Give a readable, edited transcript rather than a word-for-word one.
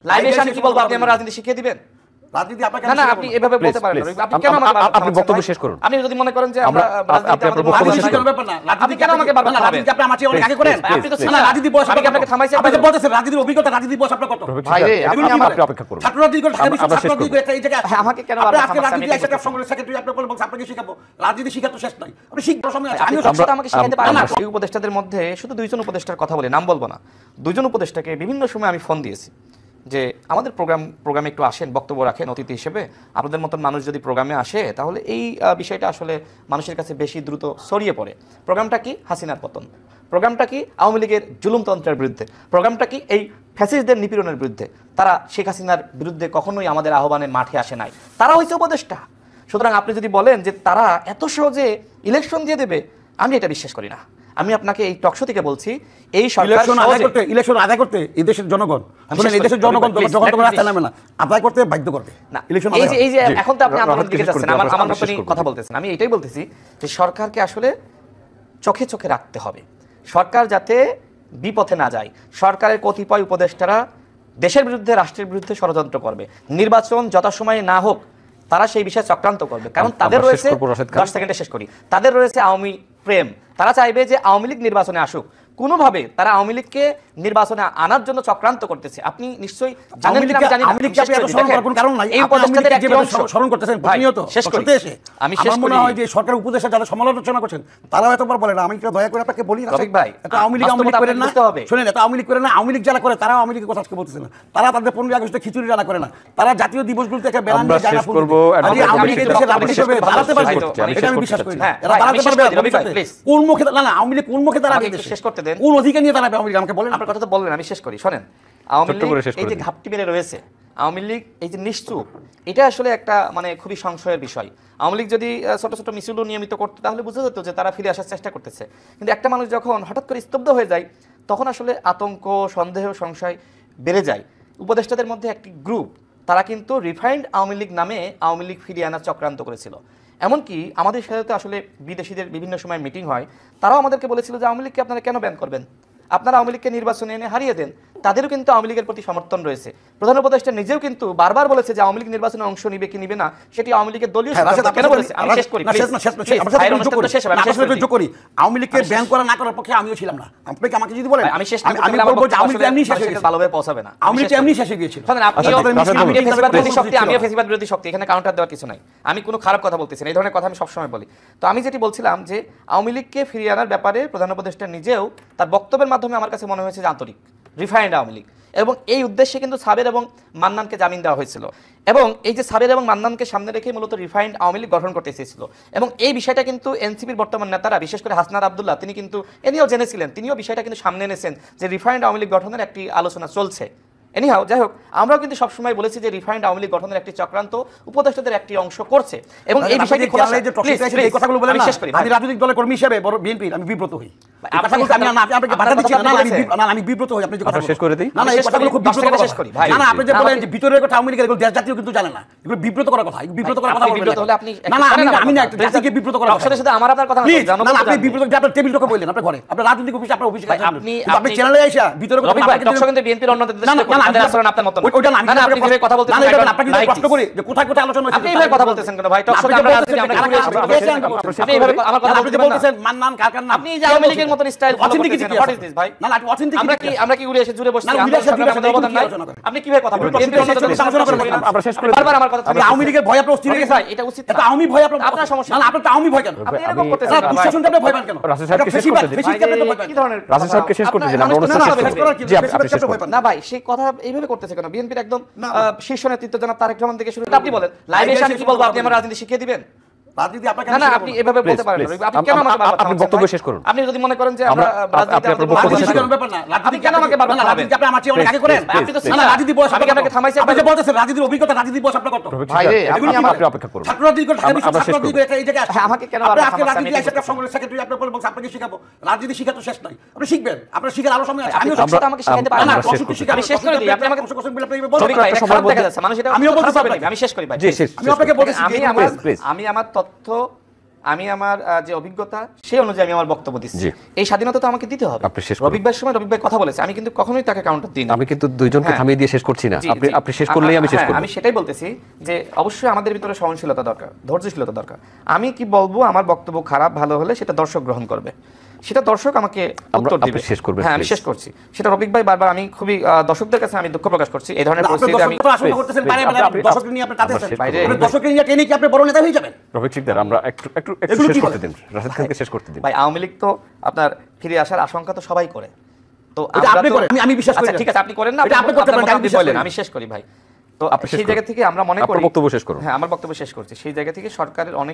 লাইভে এসে আমি কি বলবো আপনি আমার রাজনীতি শিখিয়ে দিবেন? রাজনীতি আপনাকে না আপনি এভাবে বলতে পারেন না। আপনি কেন আমাকে আপনি বক্তব্য শেষ করুন। আপনি যদি মনে করেন যে আমরা রাজনীতি আমাদের বক্তব্য শেষ করার ব্যাপার না। আপনি কেন আমাকে বারবার রাজনীতি আপনি আমার চেয়ে অনেক আগে করেন। আপনি তো না রাজনীতি বয়স আমি আপনাকে থামাইছি। আপনি বলতেছেন রাজনীতির অভিজ্ঞতা রাজনীতি বয়স আপনার কত? ভাই রে আপনি অপেক্ষা করুন। ছাত্র রাজনীতি করে ছাত্র এই জায়গায় আমাকে কেন বারবার আজকে রাজনীতি একটা সংগ্রহ সেক্রেটারি আপনি বলবেন আপনাকে শিখাবো। রাজনীতি শিখা তো শেষ নাই। আপনি শিখবার সময় আছে। আমি সবটা আমাকে শিখাতে পারেন না। এই উপদেষ্টাদের মধ্যে শুধু দুইজন উপদেষ্টার কথা বলি, নাম বলবো না। দুইজন উপদেষ্টাকে বিভিন্ন সময় আমি ফোন দিয়েছি যে আমাদের প্রোগ্রামে একটু আসেন, বক্তব্য রাখেন অতিথি হিসেবে। আপনাদের মতন মানুষ যদি প্রোগ্রামে আসে তাহলে এই বিষয়টা আসলে মানুষের কাছে বেশি দ্রুত ছড়িয়ে পড়ে। প্রোগ্রামটা কি? হাসিনার পতন। প্রোগ্রামটা কি? আওয়ামী লীগের জুলুমতন্ত্রের বিরুদ্ধে। প্রোগ্রামটা কি? এই ফ্যাসিস্টদের নিপীড়নের বিরুদ্ধে। তারা শেখ হাসিনার বিরুদ্ধে কখনোই আমাদের আহ্বানের মাঠে আসে নাই। তারা হয়েছে উপদেষ্টা। সুতরাং আপনি যদি বলেন যে তারা এত সহজে ইলেকশন দিয়ে দেবে, আমি এটা বিশ্বাস করি না। আমি আপনাকে এই টকশো থেকে বলছি, এই সরকার ইলেকশন আদায় করতে এই দেশের জনগণ, এই দেশের জনগণ যখন তোমার রাস্তায় নামে না, আদায় করতে বাধ্য করবে না। এই যে এখন তো আপনি আন্দোলনের দিকে যাচ্ছেন, আমার মতনই কথা বলতেছেন। আমি এটাই বলতেছি যে সরকারকে আসলে চোখে চোখে রাখতে হবে, সরকার যাতে বিপথে না যায়। সরকারের কতিপয় উপদেষ্টারা দেশের বিরুদ্ধে, রাষ্ট্রের বিরুদ্ধে ষড়যন্ত্র করবে। নির্বাচন যথাসময়ে না হোক তারা সেই বিষয়ে চক্রান্ত করবে, কারণ তাদের রয়েছে 10 সেকেন্ডে শেষ করি, তাদের রয়েছে আওয়ামী প্রেম। তারা চাইবে যে আওয়ামী লীগ নির্বাচনে আসুক, কোনোভাবে তারা আওয়ামী লীগকে নির্বাচনে আনার জন্য চক্রান্ত করতেছে। আপনি নিশ্চয়ই জানেন কি না জানি না, এই উপদেষ্টাদের একটা অংশ স্মরণ করতেছেন প্রতিনিয়ত শেষ করতে এসে আমি শেষ মনে হয় যে সরকার উপদেষ্টা যারা সমালোচনা করছেন তারাও এতবার বলে না। আমি কি দয়া করে আপনাকে বলি না ভাই, এটা আওয়ামী লীগ করেন না, শুনেন, এটা আওয়ামী লীগ করে না। আওয়ামী লীগ যারা করে তারা আওয়ামী লীগের কথা আজকে বলতেছে না। তারা তাদের 15 আগস্টে খিচুড়ি রান্না করে না, তারা জাতীয় দিবসগুলোতে একটা ব্যানার নিয়ে যায় না। আওয়ামী লীগের দেশের রাজনীতি হিসেবে দাঁড়াতে পারবে, এটা আমি বিশ্বাস করি না। এরা দাঁড়াতে পারবে কোন মুখে? না আওয়ামী লীগ কোন মুখে দাঁড়াবে? শেষ করতে দেন। কোন অধিকার নিয়ে দাঁড়াবে আওয়ামী লীগ? আমাকে বলেন। আপনার কথা তো বললেন, আমি শেষ করি। শোনেন, আওয়ামী লীগ এই যে ঘাপটি মেরে রয়েছে, আওয়ামী লীগ এই যে নিশ্চুপ, এটা আসলে একটা মানে খুবই সংশয়ের বিষয়। আওয়ামী লীগ যদি ছোট ছোট মিছিলও নিয়মিত করতো তাহলে বোঝা যেত যে তারা ফিরে আসার চেষ্টা করতেছে। কিন্তু একটা মানুষ যখন হঠাৎ করে স্তব্ধ হয়ে যায় তখন আসলে আতঙ্ক, সন্দেহ, সংশয় বেড়ে যায়। উপদেষ্টাদের মধ্যে একটি গ্রুপ, তারা কিন্তু রিফাইন্ড আওয়ামী লীগ নামে আওয়ামী লীগ ফিরিয়ে আনার চক্রান্ত করেছিল। এমনকি আমাদের সাথে তো আসলে বিদেশিদের বিভিন্ন সময় মিটিং হয়, তারাও আমাদেরকে বলেছিল যে আওয়ামী লীগকে আপনারা কেন ব্যান করবেন, আপনারা আওয়ামী লীগকে নির্বাচনে এনে হারিয়ে দেন। তাদেরও কিন্তু আওয়ামী লীগের প্রতি সমর্থন রয়েছে। প্রধান উপদেষ্টা নিজেও কিন্তু বারবার বলেছে যে আওয়ামী লীগ নির্বাচনে অংশ নিবে কি নিবে না সেটি আওয়ামী লীগের দলীয় কেন বলেছে। আমি শেষ করি, আওয়ামী লীগকে ব্যান করা না করার পক্ষে আমিও ছিলাম না। আপনাকে আমাকে যদি বলেন আমি শেষ আমি বলবো যে আওয়ামী লীগ এমনি শেষ হয়ে গেছে, ভালোভাবে পৌঁছাবে না। আওয়ামী লীগ এমনি শেষ হয়ে গিয়েছিল। আমিও ফেসিবাদ বিরোধী শক্তি, এখানে কাউন্টার দেওয়ার কিছু নাই। আমি কোনো খারাপ কথা বলতেছি না, এই ধরনের কথা আমি সবসময় বলি। তো আমি যেটি বলছিলাম যে আওয়ামী লীগকে ফিরিয়ে আনার ব্যাপারে প্রধান উপদেষ্টা নিজেও তার বক্তব্যের মাধ্যমে আমার কাছে মনে হয়েছে যে আন্তরিক, রিফাইন্ড আওয়ামী লীগ। এবং এই উদ্দেশ্যে কিন্তু সাবের এবং মান্নানকে জামিন দেওয়া হয়েছিল, এবং এই যে সাবের এবং মান্নানকে সামনে রেখে মূলত রিফাইন্ড আওয়ামী লীগ গঠন করতে চেয়েছিল। এবং এই বিষয়টা কিন্তু এনসিপির বর্তমান নেতারা, বিশেষ করে হাসনাত আব্দুল্লাহ, তিনি কিন্তু এনিও জেনেছিলেন, তিনিও বিষয়টা কিন্তু সামনে এনেছেন যে রিফাইন্ড আওয়ামী লীগ গঠনের একটি আলোচনা চলছে। এনিহাও যাই হোক, আমরাও কিন্তু সবসময় বলেছি যে রিফাইন্ড আওয়ামী লীগ গঠনের একটি চক্রান্ত উপদেষ্টাদের একটি অংশ করছে। এবং এই বিষয়টি এই কথাগুলো বলেন না, আমি রাজনৈতিক দলের কর্মী হিসেবে বড় বিএনপি আমি বিব্রত হই। আমি বিব্রত হই। আপনি যে কথা শেষ করে দেই, না এই কথাগুলো খুব বিব্রত শেষ করি ভাই। না আপনি যে বলেন যে ভিতরের কথা আওয়ামী লীগের, এগুলো দেশ জাতীয় কিন্তু জানে না, এগুলো বিব্রত করার কথা। বিব্রত করার কথা বলবেন না, আপনি না আমি না জাতিকে বিব্রত করার কথা। সাথে আমার আপনার কথা জানো না, আপনি বিব্রত আপনার টেবিল টকে বললেন আপনার ঘরে, আপনার রাজনৈতিক অফিসে, আপনার অফিসে আপনি চ্যানেলে আইসা ভিতরের কথা কিন্তু বিএনপির অন্যদের দেশে আচরণ আপনার মত ওইটা না। আপনি কিভাবে কথা বলতেছেন, আপনাকে যদি প্রশ্ন করি যে কোথায় কোথায় আলোচনা হচ্ছে, আপনি এইভাবে কথা বলতেছেন কেন ভাই? টকশোতে আমরা রাজনীতি আমরা আপনি এইভাবে আমার কথা বলতেছেন মান্নান কারখানা, আপনি যে আওয়ামী লীগের মতন style authenticity what is this ভাই? না না অথেন্টিসিটি আমরা কি উড়ে এসে জুড়ে বসছি? আপনি কিভাবে কথা বলেন? বিএনপির অন্যদের আলোচনা করেন, আমরা শেষ করে বারবার আমার কথা। আওয়ামী লীগের ভয় আপনার অস্থির হয়ে গেছে ভাই, এটা উচিত না। আওয়ামী ভয় আপনার সমস্যা না, আপনার আওয়ামী ভয় কেন? আপনি এরকম করতেছেন, দুঃশাসনটা আপনি ভয় পান কেন? রাসেল সাহেবকে শেষ করতে দিন, কি ধরনের রাসেল সাহেবকে শেষ করতে দিন, আমরা অনুরোধ করছি জি আপনি শেষ করুন। না ভাই সেই কথা এইভাবে করতেছে কেন? বিএনপির একদম শীর্ষ নেতৃত্ব জনাব তারেক রহমান থেকে শুরু করে আপনি বলেন লাইভে এসে আমি কি বলবো আপনি আমার রাজনীতি শিখিয়ে দিবেন? রাজনীতি আপনাকে না আপনি এভাবে বলতে পারেন না। আপনি কেন আমাকে বারবার আপনি বক্তব্য শেষ করুন। আপনি যদি মনে করেন যে আমরা রাজনীতি শিখানোর ব্যাপার না, আপনি কেন আমাকে বারবার রাজনীতি আপনি আমার চেয়ে অনেক আগে করেন? আপনি তো না রাজনীতি বয়স আমি আপনাকে থামাইছি, আপনি যে বলতেছেন রাজনীতির অভিজ্ঞতা, রাজনীতি বয়স আপনার কত? ভাই রে আপনি অপেক্ষা করুন। ছাত্র রাজনীতি করে ছাত্র রাজনীতি করে এই জায়গায় আমাকে কেন বারবার আপনি রাজনীতি একটা সংগ্রহ সেক্রেটারি আপনি বলবেন আপনাকে শিখাবো। রাজনীতি শিখা তো শেষ নাই, আপনি শিখবেন, আপনার শিখার আরো সময় আছে। আমিও সবটা আমাকে শিখাতে পারেন না, আমি শেষ করে দিই। আপনি আমাকে কোশ্চেন বলে আপনি বলবেন একটা সময় দেখা যাচ্ছে মানুষ এটা আমিও বলতে পারি, আমি শেষ করি ভাই। জি শেষ। আমি আপনাকে বলতেছি আমি আমার তথ্য আমি আমার যে অভিজ্ঞতা সেই অনুযায়ী আমি আমার বক্তব্য দিচ্ছি। এই স্বাধীনতা তো আমাকে দিতে হবে। রফিক ভাইয়ের সময় রফিক ভাই কথা বলেছে, আমি কিন্তু কখনোই তাকে কাউন্টার দিই না। আমি কিন্তু দুইজনকে থামিয়ে দিয়ে শেষ করছি না, আপনি শেষ করলেই আমি শেষ করব। আমি সেটাই বলতেছি যে অবশ্যই আমাদের ভিতরে সহনশীলতা দরকার, ধৈর্যশীলতা দরকার। আমি কি বলবো, আমার বক্তব্য খারাপ ভালো হলে সেটা দর্শক গ্রহণ করবে, সেটা দর্শক আমাকে উত্তর দিবে। হ্যাঁ, আমি শেষ করছি। সেটা রফিক ভাই বারবার, আমি খুবই দর্শকদের কাছে আমি দুঃখ প্রকাশ করছি এই ধরনের পরিস্থিতি। আমি দর্শকদের নিয়ে আপনি কাঁদতেছেন, দর্শকদের নিয়ে টেনে কি আপনি বড় নেতা হয়ে যাবেন? রফিক শিকদার, আমরা একটু শেষ করতে দিন, রাশেদ খানকে শেষ করতে দিন। ভাই আওয়ামী লীগ তো আপনার ফিরে আসার আশঙ্কা তো সবাই করে, তো আপনি করেন, আমি বিশ্বাস করি। ঠিক আছে, আপনি করেন না, আপনি করতে পারেন, আমি শেষ করি ভাই। তো সেই জায়গা থেকে আমরা মনে করি, বক্তব্য শেষ করুন। হ্যাঁ, আমার বক্তব্য শেষ করছি। সেই জায়গা থেকে সরকারের অনেক